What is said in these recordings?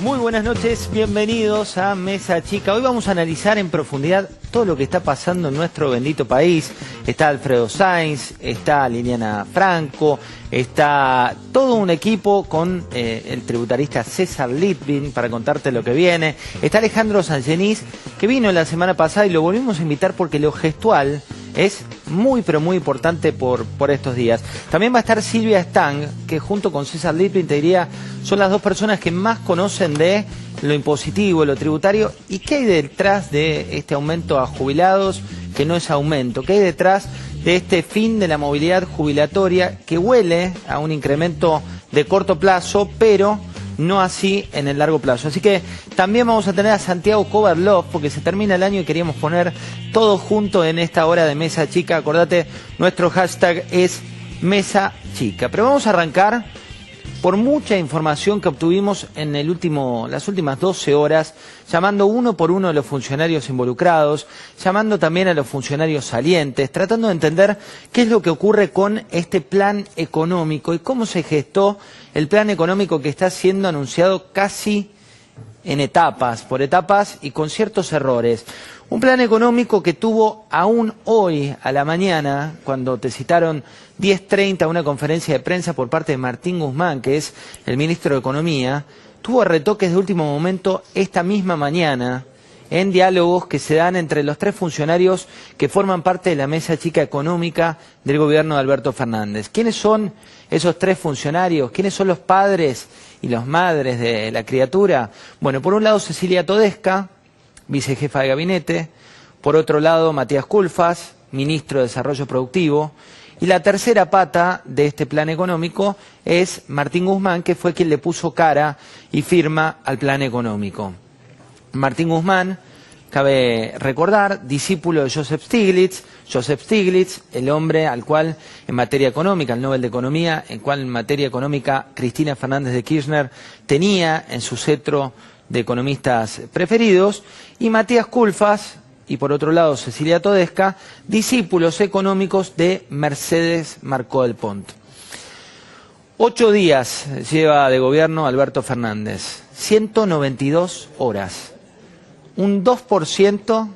Muy buenas noches, bienvenidos a Mesa Chica. Hoy vamos a analizar en profundidad todo lo que está pasando en nuestro bendito país. Está Alfredo Sainz, está Liliana Franco, está todo un equipo con el tributarista César Litvin para contarte lo que viene. Está Alejandro Sangenís, que vino la semana pasada y lo volvimos a invitar porque lo gestual es muy pero muy importante por estos días. También va a estar Silvia Stang, que junto con César Litvin, te diría, son las dos personas que más conocen de lo impositivo, lo tributario, y qué hay detrás de este aumento a jubilados, que no es aumento, qué hay detrás de este fin de la movilidad jubilatoria, que huele a un incremento de corto plazo, pero no así en el largo plazo. Así que también vamos a tener a Santiago Koverlov, porque se termina el año y queríamos poner todo junto en esta hora de Mesa Chica. Acordate, nuestro hashtag es Mesa Chica. Pero vamos a arrancar por mucha información que obtuvimos en las últimas 12 horas, llamando uno por uno a los funcionarios involucrados, llamando también a los funcionarios salientes, tratando de entender qué es lo que ocurre con este plan económico y cómo se gestó el plan económico que está siendo anunciado casi en etapas, por etapas y con ciertos errores. Un plan económico que tuvo aún hoy a la mañana, cuando te citaron 10:30 una conferencia de prensa por parte de Martín Guzmán, que es el ministro de Economía, tuvo retoques de último momento esta misma mañana en diálogos que se dan entre los tres funcionarios que forman parte de la Mesa Chica Económica del gobierno de Alberto Fernández. ¿Quiénes son esos tres funcionarios? ¿Quiénes son los padres y las madres de la criatura? Bueno, por un lado Cecilia Todesca, vicejefa de gabinete; por otro lado Matías Culfas, ministro de Desarrollo Productivo; y la tercera pata de este plan económico es Martín Guzmán, que fue quien le puso cara y firma al plan económico. Martín Guzmán, cabe recordar, discípulo de Joseph Stiglitz, el hombre al cual en materia económica, el Nobel de Economía, el cual en materia económica Cristina Fernández de Kirchner tenía en su cetro de economistas preferidos, y Matías Culfas, y por otro lado Cecilia Todesca, discípulos económicos de Mercedes Marcó del Pont. 8 días lleva de gobierno Alberto Fernández, 192 horas, un 2%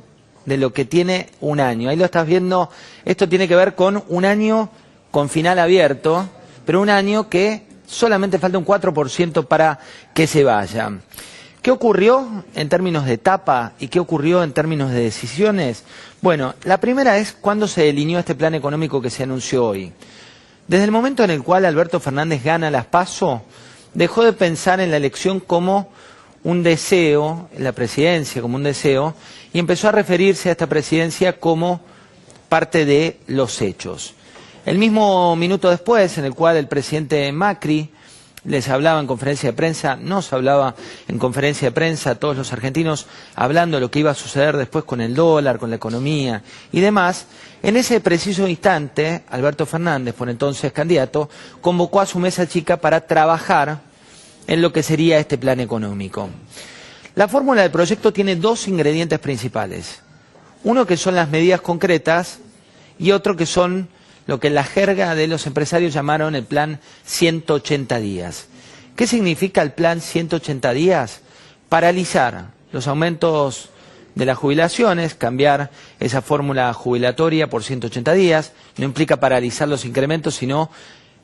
de lo que tiene un año. Ahí lo estás viendo, esto tiene que ver con un año con final abierto, pero un año que solamente falta un 4% para que se vaya. ¿Qué ocurrió en términos de etapa y qué ocurrió en términos de decisiones? Bueno, la primera es cuando se delineó este plan económico que se anunció hoy. Desde el momento en el cual Alberto Fernández gana las PASO, dejó de pensar en la elección como un deseo, en la presidencia como un deseo, y empezó a referirse a esta presidencia como parte de los hechos. El mismo minuto después, en el cual el presidente Macri les hablaba en conferencia de prensa, nos hablaba en conferencia de prensa a todos los argentinos, hablando de lo que iba a suceder después con el dólar, con la economía y demás, en ese preciso instante, Alberto Fernández, por entonces candidato, convocó a su mesa chica para trabajar en lo que sería este plan económico. La fórmula del proyecto tiene dos ingredientes principales. Uno que son las medidas concretas y otro que son lo que en la jerga de los empresarios llamaron el plan 180 días. ¿Qué significa el plan 180 días? Paralizar los aumentos de las jubilaciones, cambiar esa fórmula jubilatoria por 180 días, no implica paralizar los incrementos, sino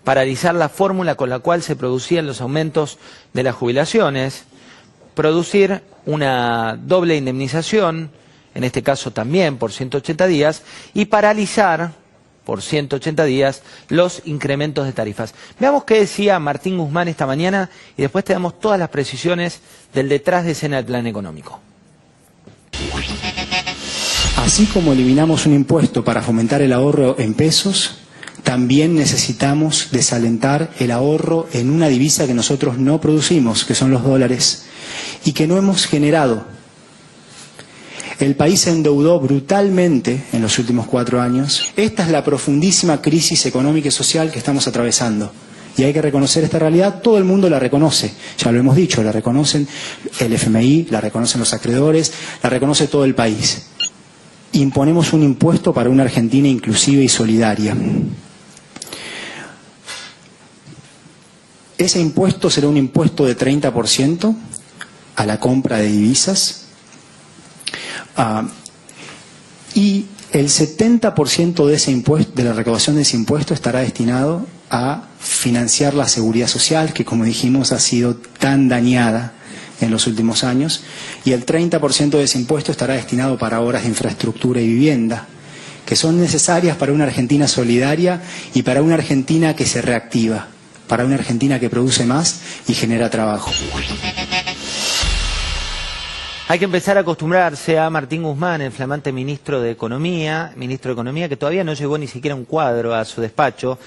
paralizar la fórmula con la cual se producían los aumentos de las jubilaciones, producir una doble indemnización, en este caso también por 180 días, y paralizar por 180 días los incrementos de tarifas. Veamos qué decía Martín Guzmán esta mañana y después te damos todas las precisiones del detrás de escena del plan económico. Así como eliminamos un impuesto para fomentar el ahorro en pesos, también necesitamos desalentar el ahorro en una divisa que nosotros no producimos, que son los dólares, y que no hemos generado. El país se endeudó brutalmente en los últimos 4 años. Esta es la profundísima crisis económica y social que estamos atravesando. Y hay que reconocer esta realidad, todo el mundo la reconoce, ya lo hemos dicho, la reconocen el FMI, la reconocen los acreedores, la reconoce todo el país. Imponemos un impuesto para una Argentina inclusiva y solidaria. Ese impuesto será un impuesto de 30%, a la compra de divisas, y el 70% de ese impuesto, de la recaudación de ese impuesto, estará destinado a financiar la seguridad social, que, como dijimos, ha sido tan dañada en los últimos años, y el 30% de ese impuesto estará destinado para obras de infraestructura y vivienda, que son necesarias para una Argentina solidaria y para una Argentina que se reactiva, para una Argentina que produce más y genera trabajo. Hay que empezar a acostumbrarse a Martín Guzmán, el flamante ministro de Economía, que todavía no llegó ni siquiera un cuadro a su despacho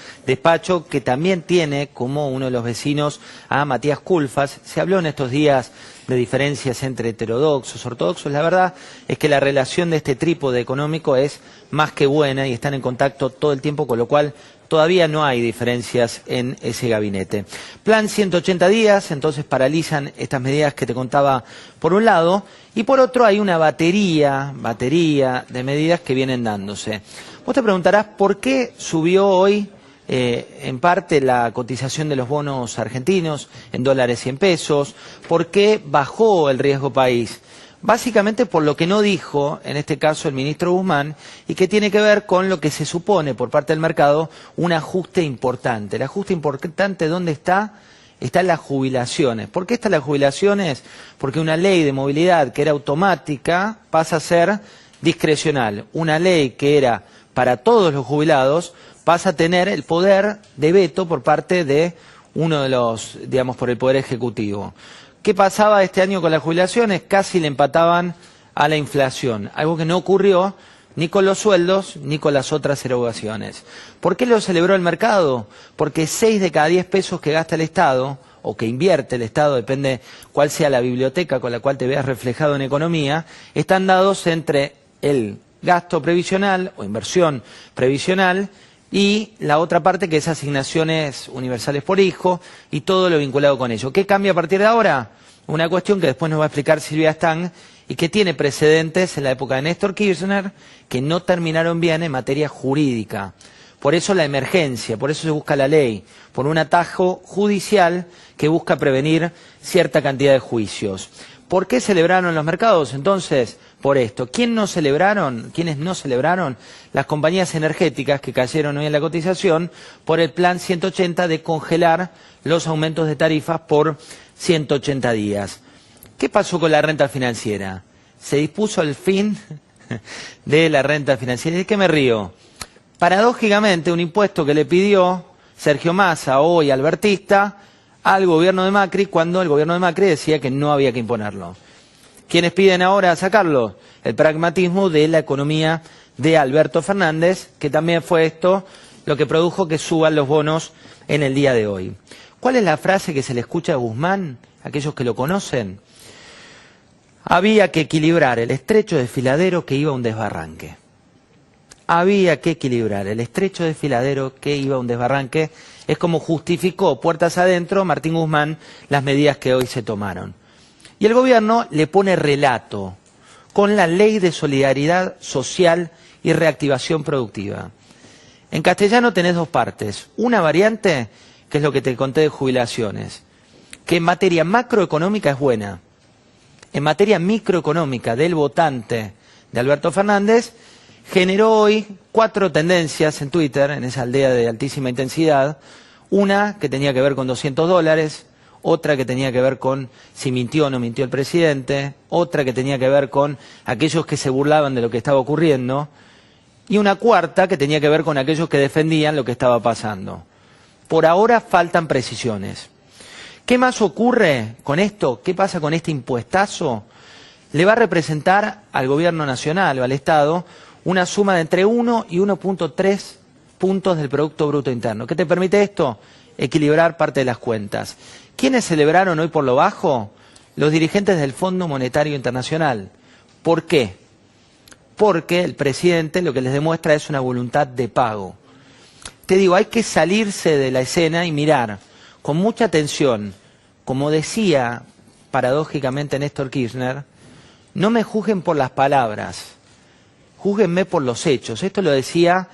que también tiene como uno de los vecinos a Matías Culfas. Se habló en estos días de diferencias entre heterodoxos, ortodoxos. La verdad es que la relación de este trípode económico es más que buena y están en contacto todo el tiempo, con lo cual todavía no hay diferencias en ese gabinete. Plan 180 días, entonces paralizan estas medidas que te contaba por un lado, y por otro hay una batería de medidas que vienen dándose. Vos te preguntarás por qué subió hoy en parte la cotización de los bonos argentinos en dólares y en pesos, por qué bajó el riesgo país. Básicamente por lo que no dijo, en este caso el ministro Guzmán, y que tiene que ver con lo que se supone por parte del mercado un ajuste importante. El ajuste importante, ¿dónde está? Está en las jubilaciones. ¿Por qué están las jubilaciones? Porque una ley de movilidad que era automática pasa a ser discrecional. Una ley que era para todos los jubilados pasa a tener el poder de veto por parte de uno de los, digamos, por el Poder Ejecutivo. ¿Qué pasaba este año con las jubilaciones? Casi le empataban a la inflación, algo que no ocurrió ni con los sueldos ni con las otras erogaciones. ¿Por qué lo celebró el mercado? Porque 6 de cada 10 pesos que gasta el Estado, o que invierte el Estado, depende cuál sea la biblioteca con la cual te veas reflejado en economía, están dados entre el gasto previsional o inversión previsional y la otra parte, que es asignaciones universales por hijo y todo lo vinculado con ello. ¿Qué cambia a partir de ahora? Una cuestión que después nos va a explicar Silvia Stang y que tiene precedentes en la época de Néstor Kirchner que no terminaron bien en materia jurídica. Por eso la emergencia, por eso se busca la ley, por un atajo judicial que busca prevenir cierta cantidad de juicios. ¿Por qué celebraron los mercados? Entonces, por esto. ¿Quiénes no celebraron? Las compañías energéticas que cayeron hoy en la cotización por el plan 180 de congelar los aumentos de tarifas por 180 días. ¿Qué pasó con la renta financiera? Se dispuso el fin de la renta financiera. ¿De qué me río? Paradójicamente, un impuesto que le pidió Sergio Massa, hoy albertista, al gobierno de Macri, cuando el gobierno de Macri decía que no había que imponerlo. ¿Quiénes piden ahora sacarlo? El pragmatismo de la economía de Alberto Fernández, que también fue esto lo que produjo que suban los bonos en el día de hoy. ¿Cuál es la frase que se le escucha a Guzmán, aquellos que lo conocen? Había que equilibrar el estrecho desfiladero que iba a un desbarranque. Había que equilibrar el estrecho desfiladero que iba a un desbarranque. Es como justificó puertas adentro Martín Guzmán las medidas que hoy se tomaron. Y el gobierno le pone relato con la Ley de Solidaridad Social y Reactivación Productiva. En castellano tenés dos partes. Una variante, que es lo que te conté de jubilaciones, que en materia macroeconómica es buena. En materia microeconómica del votante de Alberto Fernández, generó hoy 4 tendencias en Twitter, en esa aldea de altísima intensidad. Una que tenía que ver con $200, otra que tenía que ver con si mintió o no mintió el presidente, otra que tenía que ver con aquellos que se burlaban de lo que estaba ocurriendo, y una cuarta que tenía que ver con aquellos que defendían lo que estaba pasando. Por ahora faltan precisiones. ¿Qué más ocurre con esto? ¿Qué pasa con este impuestazo? Le va a representar al gobierno nacional o al Estado una suma de entre 1 y 1.3 puntos del Producto Bruto Interno. ¿Qué te permite esto? Equilibrar parte de las cuentas. ¿Quiénes celebraron hoy por lo bajo? Los dirigentes del Fondo Monetario Internacional. ¿Por qué? Porque el presidente lo que les demuestra es una voluntad de pago. Te digo, hay que salirse de la escena y mirar con mucha atención. Como decía paradójicamente Néstor Kirchner, no me juzguen por las palabras, júzguenme por los hechos. Esto lo decía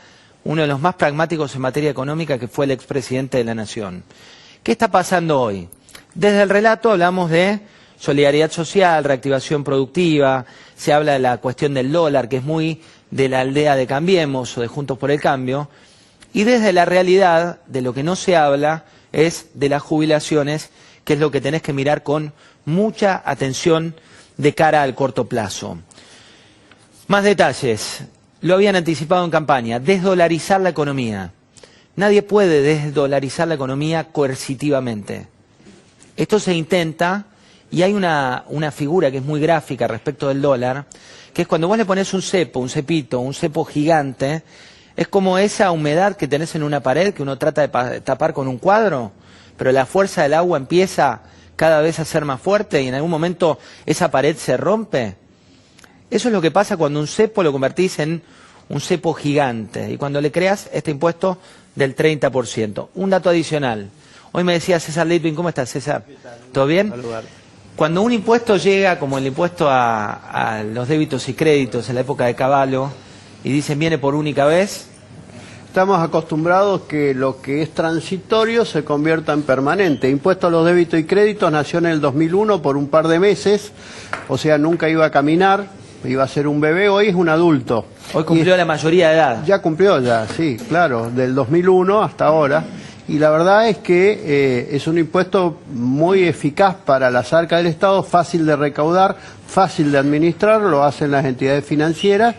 uno de los más pragmáticos en materia económica, que fue el expresidente de la Nación. ¿Qué está pasando hoy? Desde el relato hablamos de solidaridad social, reactivación productiva, se habla de la cuestión del dólar, que es muy de la aldea de Cambiemos o de Juntos por el Cambio, y desde la realidad de lo que no se habla es de las jubilaciones, que es lo que tenés que mirar con mucha atención de cara al corto plazo. Más detalles, lo habían anticipado en campaña, desdolarizar la economía. Nadie puede desdolarizar la economía coercitivamente. Esto se intenta, y hay una figura que es muy gráfica respecto del dólar, que es cuando vos le pones un cepo, un cepito, un cepo gigante, es como esa humedad que tenés en una pared que uno trata de tapar con un cuadro, pero la fuerza del agua empieza cada vez a ser más fuerte y en algún momento esa pared se rompe. Eso es lo que pasa cuando un cepo lo convertís en un cepo gigante y cuando le creas este impuesto del 30%. Un dato adicional. Hoy me decía César Litvin, ¿cómo estás, César? ¿Todo bien? Saludar. Cuando un impuesto llega, como el impuesto a los débitos y créditos en la época de Cavallo, y dicen viene por única vez, Estamos acostumbrados que lo que es transitorio se convierta en permanente. Impuesto a los débitos y créditos nació en el 2001 por un par de meses, o sea, nunca iba a caminar, iba a ser un bebé, hoy es un adulto. hoy cumplió la mayoría de edad. Ya cumplió, ya, sí, claro, del 2001 hasta ahora. Y la verdad es que es un impuesto muy eficaz para las arcas del Estado, fácil de recaudar, fácil de administrar, lo hacen las entidades financieras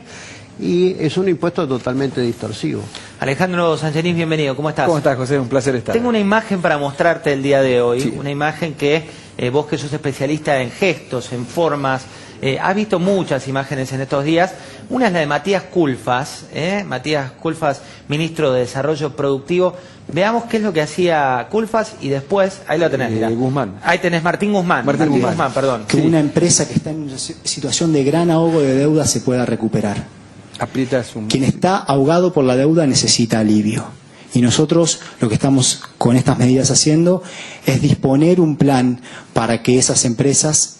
y es un impuesto totalmente distorsivo. Alejandro Sangenís, bienvenido, ¿cómo estás? ¿Cómo estás, José? Un placer estar. Tengo una imagen para mostrarte el día de hoy, Sí. una imagen que vos que sos especialista en gestos, en formas, has visto muchas imágenes en estos días. Una es la de Matías Culfas, Matías Culfas, ministro de Desarrollo Productivo. Veamos qué es lo que hacía Culfas y después, ahí lo tenés, mirá. Guzmán. Ahí tenés Martín Guzmán. Martín Guzmán. Perdón. Que una empresa que está en una situación de gran ahogo de deuda se pueda recuperar. Aprietas un... Quien está ahogado por la deuda necesita alivio. Y nosotros lo que estamos con estas medidas haciendo es disponer un plan para que esas empresas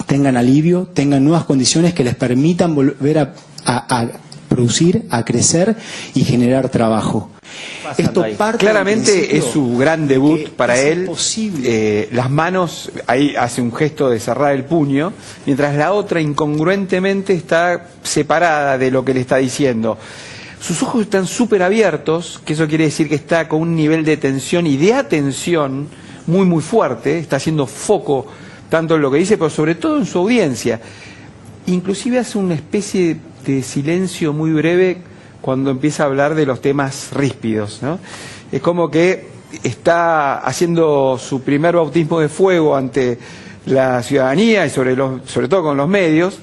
tengan alivio, tengan nuevas condiciones que les permitan volver a producir, a crecer y generar trabajo. Esto ahí. parte Claramente del principio es su gran debut que para es él. imposible. Las manos, ahí hace un gesto de cerrar el puño, mientras la otra incongruentemente está separada de lo que le está diciendo. Sus ojos están súper abiertos, que eso quiere decir que está con un nivel de tensión y de atención muy muy fuerte, está haciendo foco tanto en lo que dice, pero sobre todo en su audiencia. Inclusive hace una especie de silencio muy breve cuando empieza a hablar de los temas ríspidos, ¿no? Es como que está haciendo su primer bautismo de fuego ante la ciudadanía y sobre todo con los medios,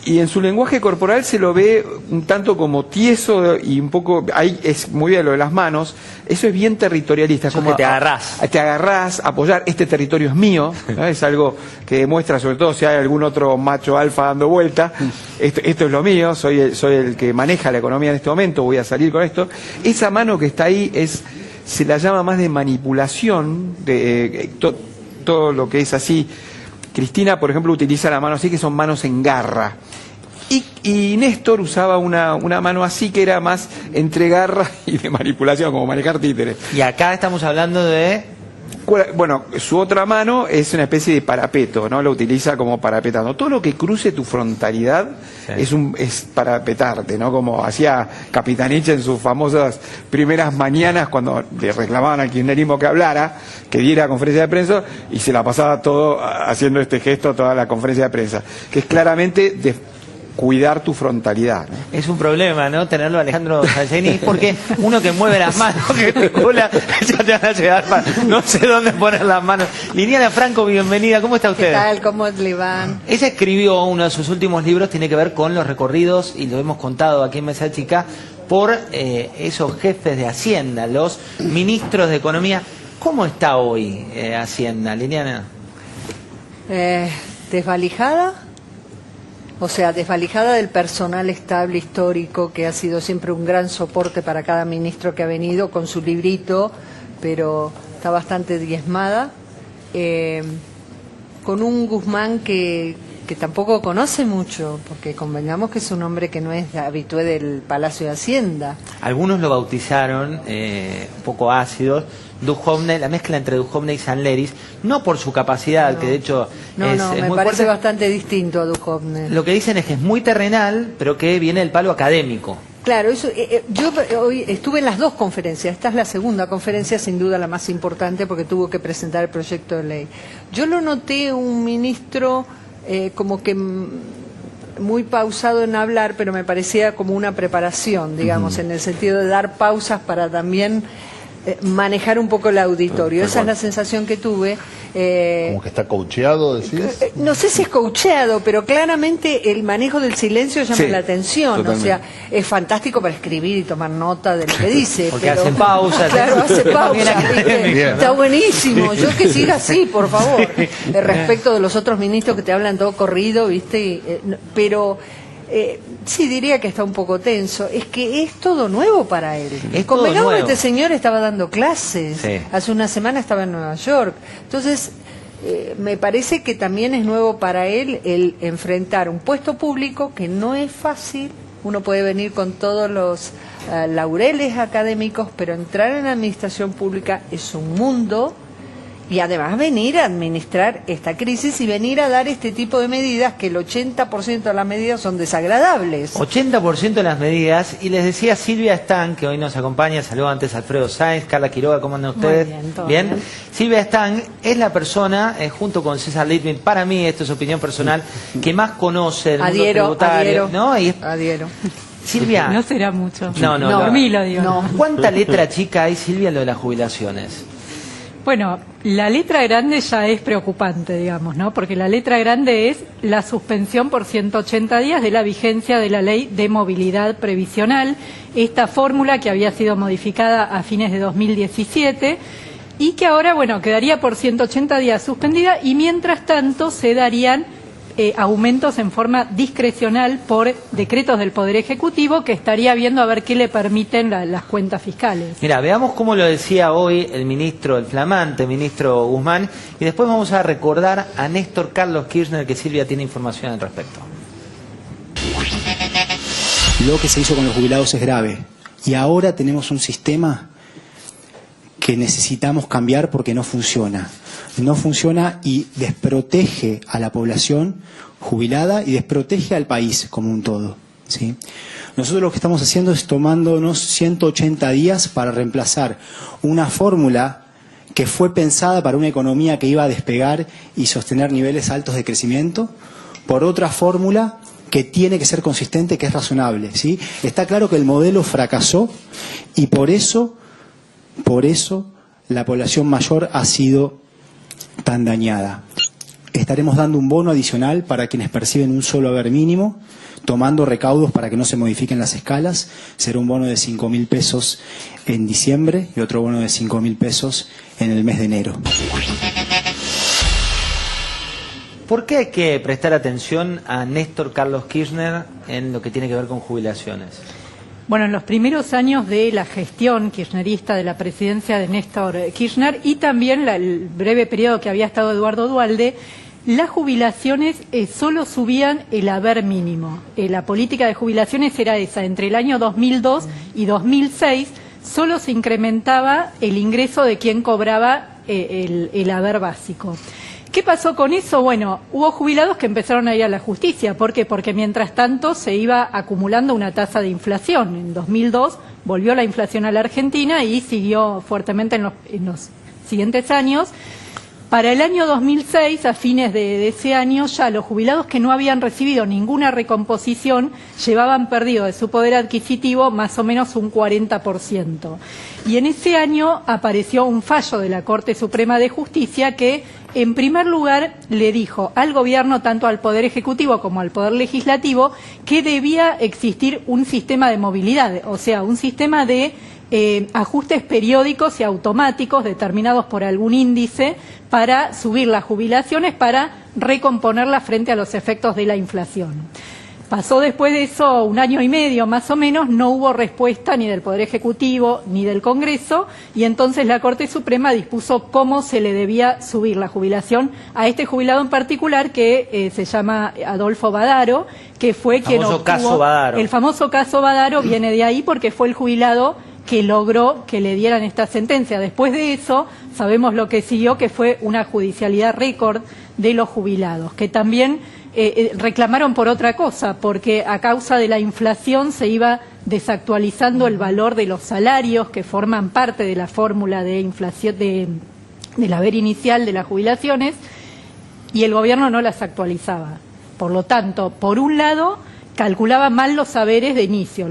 y en su lenguaje corporal se lo ve un tanto como tieso y un poco, ahí es muy bien lo de las manos, eso es bien territorialista. Eso que te agarrás. Te agarrás, apoyar, este territorio es mío, ¿no? Es algo que demuestra, sobre todo si hay algún otro macho alfa dando vuelta, esto es lo mío, soy el que maneja la economía en este momento, voy a salir con esto. Esa mano que está ahí se la llama más de manipulación, todo lo que es así. Cristina, por ejemplo, utiliza la mano así, que son manos en garra. Y Néstor usaba una mano así, que era más entre garra y de manipulación, como manejar títeres. Y acá estamos hablando de... Bueno, su otra mano es una especie de parapeto, ¿no? Lo utiliza como parapetando. Todo lo que cruce tu frontalidad es parapetarte, ¿no? Como hacía Capitanich en sus famosas primeras mañanas cuando le reclamaban al kirchnerismo que hablara, que diera conferencia de prensa, y se la pasaba todo haciendo este gesto toda la conferencia de prensa, que es claramente de cuidar tu frontalidad, ¿no? Es un problema, ¿no? Tenerlo a Alejandro Sangenís, porque uno que mueve las manos, que recula, ya te van a llegar para... No sé dónde poner las manos. Liliana Franco, bienvenida. ¿Cómo está usted? ¿Qué tal? ¿Cómo le van? Ella escribió uno de sus últimos libros, tiene que ver con los recorridos, y lo hemos contado aquí en Mesa Chica, por esos jefes de Hacienda, los ministros de Economía. ¿Cómo está hoy Hacienda, Liliana? Desvalijada. O sea, desvalijada del personal estable histórico que ha sido siempre un gran soporte para cada ministro que ha venido con su librito, pero está bastante diezmada. Con un Guzmán que que tampoco conoce mucho, porque convengamos que es un hombre que no es habitué del Palacio de Hacienda. Algunos lo bautizaron, un poco ácidos, Duhovne, la mezcla entre Duhovne y Sanleris, no por su capacidad, que de hecho me muy parece fuerte. bastante distinto a Duhovne. Lo que dicen es que es muy terrenal, pero que viene del palo académico. Claro, eso, yo hoy estuve en las dos conferencias. Esta es la segunda conferencia, sin duda la más importante, porque tuvo que presentar el proyecto de ley. Yo lo noté un ministro como que muy pausado en hablar, pero me parecía como una preparación, digamos, en el sentido de dar pausas para también manejar un poco el auditorio. Esa es la sensación que tuve. Como que está coacheado, decís. No sé si es coacheado, pero claramente el manejo del silencio llama Sí, la atención. totalmente. O sea, es fantástico para escribir y tomar nota de lo que dice. Porque pero, hacen pausas. Claro, hace Bien pausas. académico, ¿viste? ¿no? Está buenísimo. Yo que siga así, por favor. Respecto de los otros ministros que te hablan todo corrido, ¿viste? Pero sí, diría que está un poco tenso. Es que es todo nuevo para él. Es todo Convengamos que nuevo. este señor estaba dando clases. Sí. Hace una semana estaba en Nueva York. Entonces, me parece que también es nuevo para él el enfrentar un puesto público que no es fácil. Uno puede venir con todos los laureles académicos, pero entrar en la administración pública es un mundo. Y además venir a administrar esta crisis y venir a dar este tipo de medidas, que el 80% de las medidas son desagradables. 80% de las medidas, y les decía Silvia Stang, que hoy nos acompaña, saludo antes a Alfredo Sáenz, Carla Quiroga, ¿cómo andan ustedes? Muy bien, todo bien. Silvia Stang es la persona, junto con César Littman, para mí, esto es opinión personal, que más conoce el mundo tributario. ¿No? Y Adhiero. Silvia, No será mucho. No. Por mí lo digo. No. ¿cuánta letra chica hay, Silvia, en lo de las jubilaciones? Bueno, la letra grande ya es preocupante, digamos, ¿no? Porque la letra grande es la suspensión por 180 días de la vigencia de la Ley de Movilidad Previsional, esta fórmula que había sido modificada a fines de 2017 y que ahora, bueno, quedaría por 180 días suspendida y mientras tanto se darían aumentos en forma discrecional por decretos del Poder Ejecutivo, que estaría viendo a ver qué le permiten las cuentas fiscales. Mira, veamos cómo lo decía hoy el ministro, el flamante ministro Guzmán, y después vamos a recordar a Néstor Carlos Kirchner, que Silvia tiene información al respecto. Lo que se hizo con los jubilados es grave. Y ahora tenemos un sistema que necesitamos cambiar porque no funciona. No funciona y desprotege a la población jubilada y desprotege al país como un todo, ¿sí? Nosotros lo que estamos haciendo es tomándonos 180 días para reemplazar una fórmula que fue pensada para una economía que iba a despegar y sostener niveles altos de crecimiento por otra fórmula que tiene que ser consistente, que es razonable, ¿sí? Está claro que el modelo fracasó y por eso la población mayor ha sido tan dañada. Estaremos dando un bono adicional para quienes perciben un solo haber mínimo, tomando recaudos para que no se modifiquen las escalas. Será un bono de 5.000 pesos en diciembre y otro bono de 5.000 pesos en el mes de enero. ¿Por qué hay que prestar atención a Néstor Carlos Kirchner en lo que tiene que ver con jubilaciones? Bueno, en los primeros años de la gestión kirchnerista de la presidencia de Néstor Kirchner y también el breve periodo que había estado Eduardo Duhalde, las jubilaciones solo subían el haber mínimo. La política de jubilaciones era esa. Entre el año 2002 y 2006 solo se incrementaba el ingreso de quien cobraba el haber básico. ¿Qué pasó con eso? Bueno, hubo jubilados que empezaron a ir a la justicia. ¿Por qué? Porque mientras tanto se iba acumulando una tasa de inflación. En 2002 volvió la inflación a la Argentina y siguió fuertemente en los siguientes años. Para el año 2006, a fines de ese año, ya los jubilados que no habían recibido ninguna recomposición llevaban perdido de su poder adquisitivo más o menos un 40%. Y en ese año apareció un fallo de la Corte Suprema de Justicia que, en primer lugar, le dijo al gobierno, tanto al Poder Ejecutivo como al Poder Legislativo, que debía existir un sistema de movilidad, o sea, un sistema de ajustes periódicos y automáticos determinados por algún índice para subir las jubilaciones, para recomponerlas frente a los efectos de la inflación. Pasó después de eso 1 año y medio más o menos, no hubo respuesta ni del Poder Ejecutivo ni del Congreso, y entonces la Corte Suprema dispuso cómo se le debía subir la jubilación a este jubilado en particular que se llama Adolfo Badaro, que fue quien Famoso caso Badaro. el famoso caso Badaro viene de ahí porque fue el jubilado que logró que le dieran esta sentencia. Después de eso, sabemos lo que siguió, que fue una judicialidad récord de los jubilados, que también reclamaron por otra cosa, porque a causa de la inflación se iba desactualizando el valor de los salarios que forman parte de la fórmula de inflación del haber inicial de las jubilaciones, y el gobierno no las actualizaba. Por lo tanto, por un lado, calculaba mal los saberes de inicio,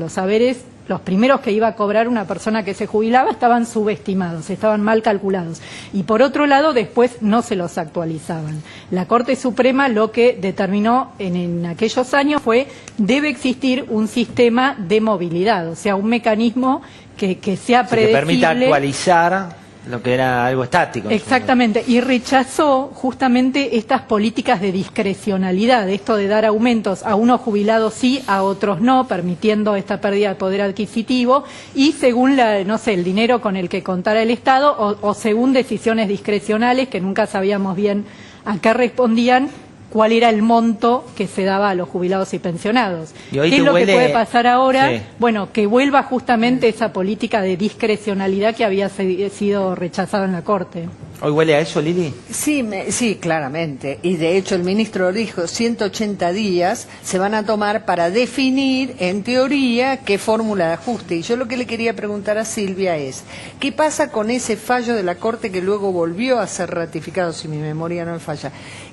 los primeros que iba a cobrar una persona que se jubilaba estaban subestimados, estaban mal calculados. Y por otro lado, después no se los actualizaban. La Corte Suprema lo que determinó en aquellos años fue: debe existir un sistema de movilidad, o sea, un mecanismo que sea predecible. Que permita actualizar lo que era algo estático. Exactamente, y rechazó justamente estas políticas de discrecionalidad, esto de dar aumentos a unos jubilados sí, a otros no, permitiendo esta pérdida de poder adquisitivo, y según el dinero con el que contara el Estado, o según decisiones discrecionales que nunca sabíamos bien a qué respondían, cuál era el monto que se daba a los jubilados y pensionados. ¿Y hoy ¿Qué es lo que puede pasar ahora? Sí. Bueno, que vuelva justamente esa política de discrecionalidad que había sido rechazada en la Corte. ¿Hoy huele a eso, Lili? Sí, claramente. Y de hecho el ministro dijo 180 días se van a tomar para definir, en teoría, qué fórmula de ajuste. Y yo lo que le quería preguntar a Silvia es, ¿qué pasa con ese fallo de la Corte que luego volvió a ser ratificado, si mi memoria no me falla?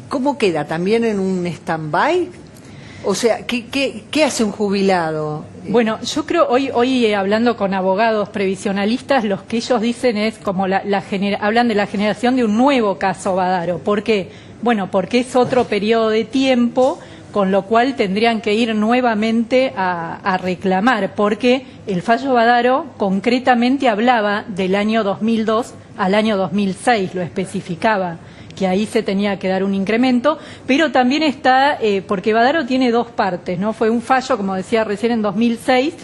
¿Cómo queda? ¿También en un stand-by? O sea, ¿qué hace un jubilado? Bueno, yo creo, hoy hablando con abogados previsionalistas, lo que ellos dicen es como hablan de la generación de un nuevo caso Badaro. ¿Por qué? Bueno, porque es otro periodo de tiempo, con lo cual tendrían que ir nuevamente a reclamar, porque el fallo Badaro concretamente hablaba del año 2002 al año 2006, lo especificaba, que ahí se tenía que dar un incremento, pero también está, porque Badaro tiene dos partes, ¿no? Fue un fallo, como decía recién, en 2006,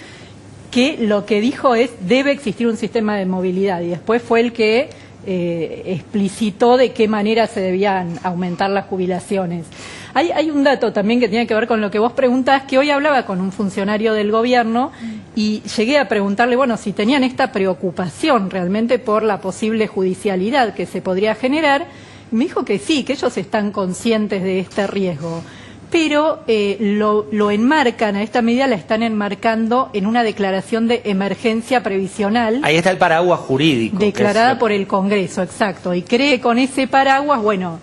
que lo que dijo es, debe existir un sistema de movilidad, y después fue el que explicitó de qué manera se debían aumentar las jubilaciones. Hay un dato también que tiene que ver con lo que vos preguntás, que hoy hablaba con un funcionario del gobierno y llegué a preguntarle, bueno, si tenían esta preocupación realmente por la posible judicialidad que se podría generar. Me dijo que sí, que ellos están conscientes de este riesgo, pero lo enmarcan, a esta medida la están enmarcando en una declaración de emergencia previsional. Ahí está el paraguas jurídico. Declarada por el Congreso, exacto, y cree con ese paraguas, bueno,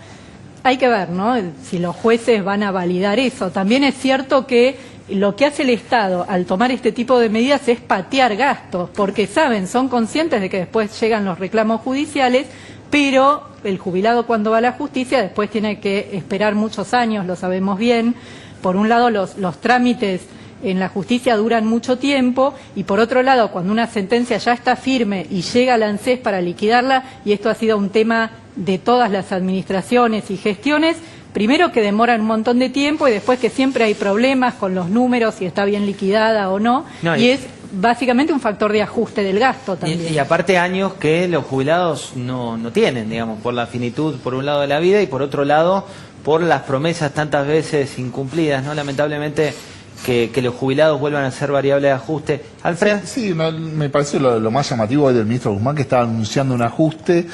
hay que ver, ¿no?, si los jueces van a validar eso. También es cierto que lo que hace el Estado al tomar este tipo de medidas es patear gastos, porque son conscientes de que después llegan los reclamos judiciales, pero el jubilado cuando va a la justicia después tiene que esperar muchos años, lo sabemos bien. Por un lado los trámites en la justicia duran mucho tiempo, y por otro lado cuando una sentencia ya está firme y llega al ANSES para liquidarla, y esto ha sido un tema de todas las administraciones y gestiones, primero que demoran un montón de tiempo, y después que siempre hay problemas con los números, si está bien liquidada o no, y es básicamente un factor de ajuste del gasto también. Y aparte años que los jubilados no tienen, digamos, por la finitud por un lado de la vida, y por otro lado por las promesas tantas veces incumplidas, ¿no? Lamentablemente que los jubilados vuelvan a ser variable de ajuste. Alfred. Sí, me parece lo más llamativo hoy del ministro Guzmán, que está anunciando un ajuste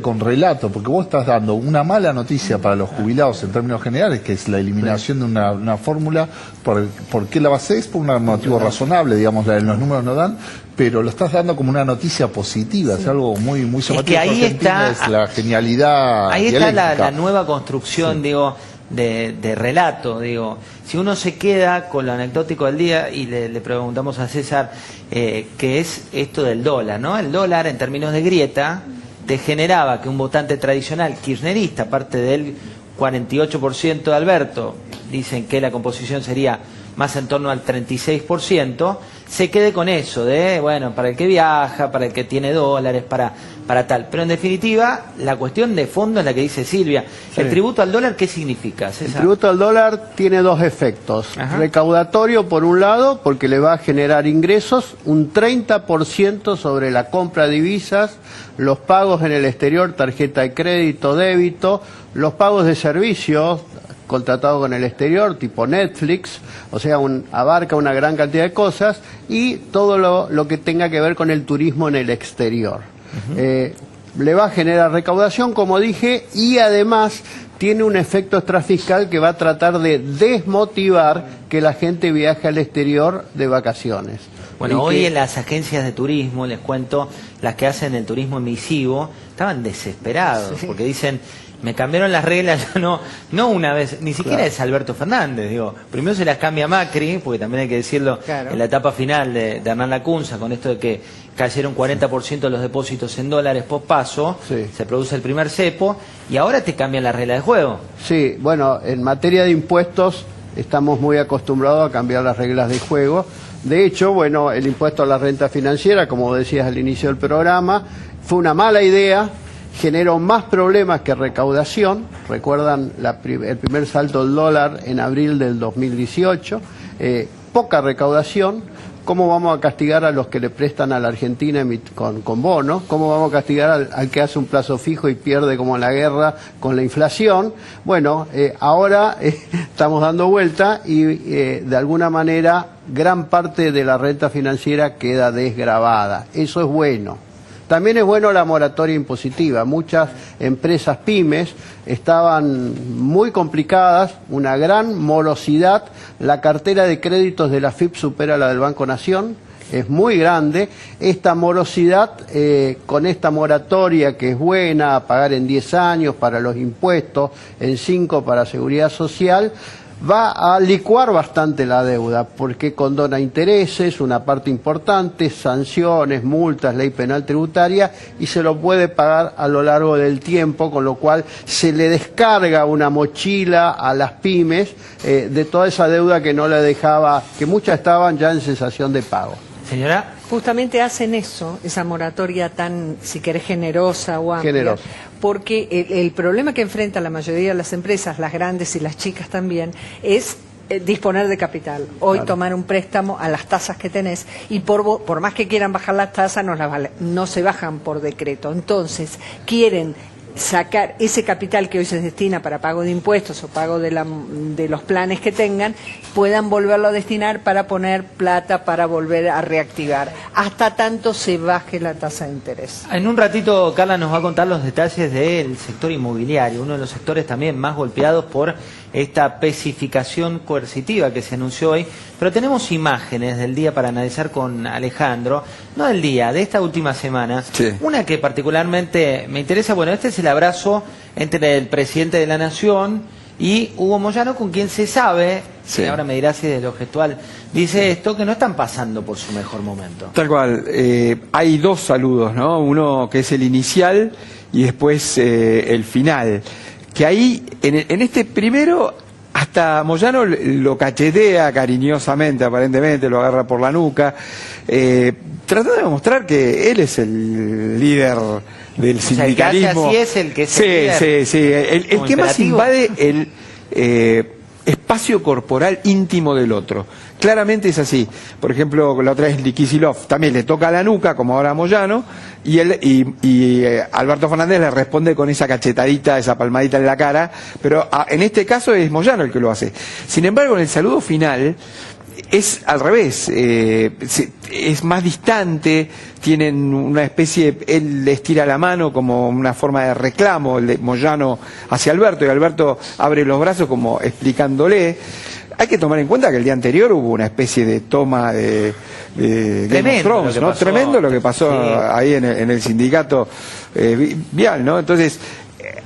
con relato, porque vos estás dando una mala noticia para los jubilados en términos generales, que es la eliminación de una fórmula. ¿Por qué la base? Es por un motivo razonable, digamos, los números no dan, pero lo estás dando como una noticia positiva, es algo muy llamativo. Es que ahí está, es la genialidad. Ahí está la nueva construcción, digo, de relato, digo. Si uno se queda con lo anecdótico del día, y le preguntamos a César qué es esto del dólar, ¿no? El dólar, en términos de grieta, te generaba que un votante tradicional kirchnerista, aparte del 48% de Alberto, dicen que la composición sería más en torno al 36%, se quede con eso de, bueno, para el que viaja, para el que tiene dólares, para tal. Pero en definitiva, la cuestión de fondo es la que dice Silvia. Sí. ¿El tributo al dólar qué significa, César? El tributo al dólar tiene dos efectos. Ajá. Recaudatorio, por un lado, porque le va a generar ingresos, un 30% sobre la compra de divisas, los pagos en el exterior, tarjeta de crédito, débito, los pagos de servicios contratado con el exterior, tipo Netflix, o sea, abarca una gran cantidad de cosas, y todo lo que tenga que ver con el turismo en el exterior. Le va a generar recaudación, como dije, y además tiene un efecto extrafiscal que va a tratar de desmotivar que la gente viaje al exterior de vacaciones. Bueno, hoy en las agencias de turismo, les cuento, las que hacen el turismo emisivo, estaban desesperados, Sí. porque dicen, me cambiaron las reglas, ya no una vez, ni siquiera Claro. es Alberto Fernández, digo, primero se las cambia Macri, porque también hay que decirlo, Claro. en la etapa final de Hernán Lacunza, con esto de que cayeron 40% de los depósitos en dólares pospaso, Sí. se produce el primer cepo, y ahora te cambian la regla de juego. Sí, bueno, en materia de impuestos estamos muy acostumbrados a cambiar las reglas de juego. De hecho, bueno, el impuesto a la renta financiera, como decías al inicio del programa, fue una mala idea, generó más problemas que recaudación. Recuerdan el primer salto del dólar en abril del 2018, poca recaudación. ¿Cómo vamos a castigar a los que le prestan a la Argentina con bonos? ¿Cómo vamos a castigar al que hace un plazo fijo y pierde como en la guerra con la inflación? Bueno, ahora estamos dando vuelta y de alguna manera gran parte de la renta financiera queda desgravada. Eso es bueno. También es bueno la moratoria impositiva. Muchas empresas pymes estaban muy complicadas, una gran morosidad. La cartera de créditos de la FIP supera la del Banco Nación, es muy grande. Esta morosidad, con esta moratoria que es buena, a pagar en 10 años para los impuestos, en 5 para seguridad social, va a licuar bastante la deuda, porque condona intereses, una parte importante, sanciones, multas, ley penal tributaria, y se lo puede pagar a lo largo del tiempo, con lo cual se le descarga una mochila a las pymes de toda esa deuda que no le dejaba, que muchas estaban ya en cesación de pago. Señora, Justamente hacen eso, esa moratoria tan, si querés, generosa o amplia, Generosa. porque el problema que enfrenta la mayoría de las empresas, las grandes y las chicas también, es disponer de capital. Hoy Claro. tomar un préstamo a las tasas que tenés, y por más que quieran bajar las tasas, no se bajan por decreto. Entonces, quieren sacar ese capital que hoy se destina para pago de impuestos o pago de los planes que tengan, puedan volverlo a destinar para poner plata para volver a reactivar, hasta tanto se baje la tasa de interés. en un ratito Carla nos va a contar los detalles del sector inmobiliario, uno de los sectores también más golpeados por esta especificación coercitiva que se anunció hoy, pero tenemos imágenes del día para analizar con Alejandro, no del día, de esta última semana, Sí. una que particularmente me interesa. Bueno, este es el abrazo entre el presidente de la Nación y Hugo Moyano, con quien se sabe, Sí. y ahora me dirá si de lo gestual dice esto, que no están pasando por su mejor momento. Tal cual. Hay dos saludos, ¿no? Uno que es el inicial y después el final. Que ahí, en este primero, hasta Moyano lo cachetea cariñosamente, aparentemente, lo agarra por la nuca, tratando de demostrar que él es el líder del sea, el que hace sindicalismo. así es el que es Sí, el líder. sí. El Como que más imperativo. invade el espacio corporal íntimo del otro. Claramente es así. Por ejemplo, la otra vez Kicillof también le toca la nuca, como ahora a Moyano, y Alberto Fernández le responde con esa cachetadita, esa palmadita en la cara, pero en este caso es Moyano el que lo hace. Sin embargo, en el saludo final es al revés, es más distante, tienen una especie, él le estira la mano como una forma de reclamo, el de Moyano hacia Alberto, y Alberto abre los brazos como explicándole. Hay que tomar en cuenta que el día anterior hubo una especie de toma de Game of Thrones, lo que ¿no? pasó. Tremendo lo que pasó Sí. ahí en el sindicato vial, ¿no? Entonces,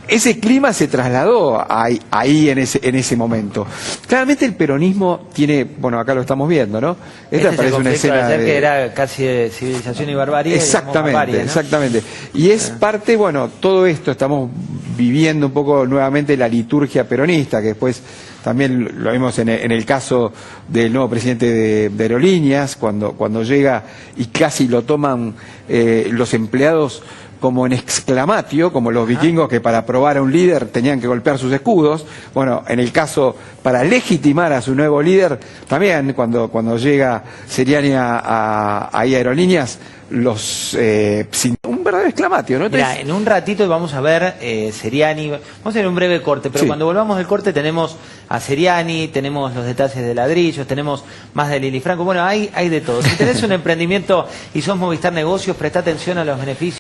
ese clima se trasladó ahí en ese momento. Claramente el peronismo tiene, bueno, acá lo estamos viendo, ¿no? Esta Este es el parece una conflicto de escena ayer de... que era casi de civilización y barbarie. Exactamente, digamos, barbarie, ¿no? exactamente. Y es parte, bueno, todo esto estamos viviendo un poco nuevamente la liturgia peronista, que después también lo vimos en el caso del nuevo presidente de Aerolíneas, cuando llega y casi lo toman los empleados como en exclamatio, como los vikingos que para probar a un líder tenían que golpear sus escudos. Bueno, en el caso, para legitimar a su nuevo líder, también cuando llega Seriani a Aerolíneas, sin un verdadero exclamatio, ¿no? Entonces, Mira, en un ratito vamos a ver Seriani, vamos a hacer un breve corte, pero Sí. cuando volvamos del corte tenemos a Seriani, tenemos los detalles de ladrillos, tenemos más de Lili Franco, bueno, hay de todo. Si tenés un emprendimiento y sos Movistar Negocios, presta atención a los beneficios.